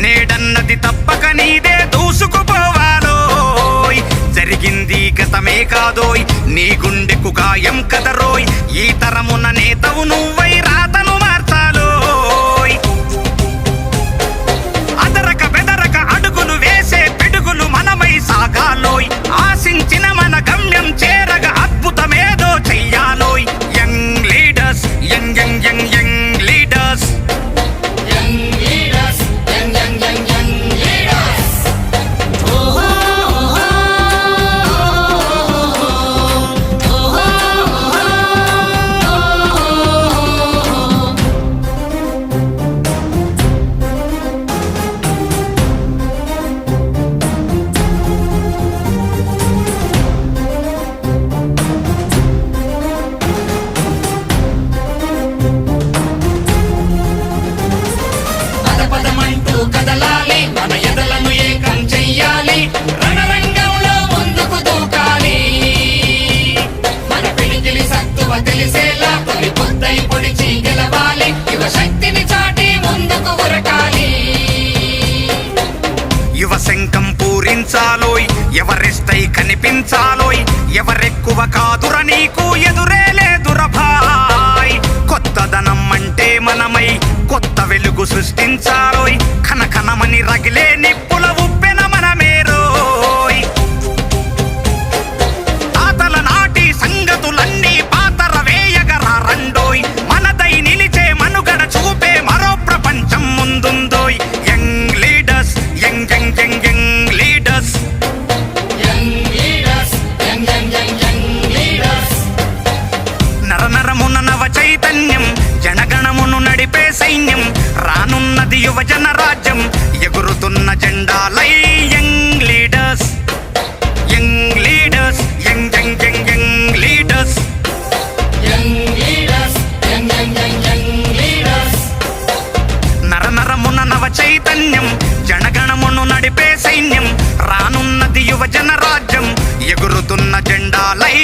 నేడన్నది తప్పక నీదే దూసుకుపోవాలోయ్. జరిగింది గతమే కాదోయ్, నీ గుండెకు గాయం కదరోయ్. ఈ తరమున నేతవు నువ్వై రాతను మార్చాలోయ్. అదరక బెదరక అడుగులు వేసే పిడుగులు మనమై సాగాలోయ్. ఆశించిన మన గమ్యం చేరగా అద్భుతమేదో చెయ్యాలోయ్. Young leaders, young young young young leaders. కదలాలి, మన ఎదలను ఏకం చెయ్యాలి. రణరంగంలో ముందుకు దూకాలి. మన పిడికిలి సత్తువ తెలిసేలా తొలి పొద్దై పొడిచి గెలవాలి. యువ శక్తిని చాటి ముందుకు ఉరకాలి. యువ శంఖం పూరించాలోయ్, ఎవరెస్టై కనిపించాలోయ్. ఎవరెక్కువ కాదుర నీకు ఎదురే లేదుర భాయ్. కొత్తదనం అంటే మనమై కొత్త వెలుగు సృష్టించాలోయ్. కనకనమని రగిలే నిప్పుల ఉప్పెన మనమేరోయ్. తాతల నాటి సంగతులన్నీ పాతర వేయగరా రండోయ్. మనదై నిలిచే మనుగడ చూపే మరో ప్రపంచం ముందుందోయ్. Young leaders, young young young young leaders. నరనరమున నవ చైతన్యం, జనగణమును నడిపే సైన్యం. రానున్నది యువజన రాజ్యం, ఎగురుతున్న జెండాలై. Young leaders, young leaders, young young young young leaders. నరనరమున నవ చైతన్యం, జనగణమును నడిపే సైన్యం. రానున్నది యువజన రాజ్యం, ఎగురుతున్న జెండాలై.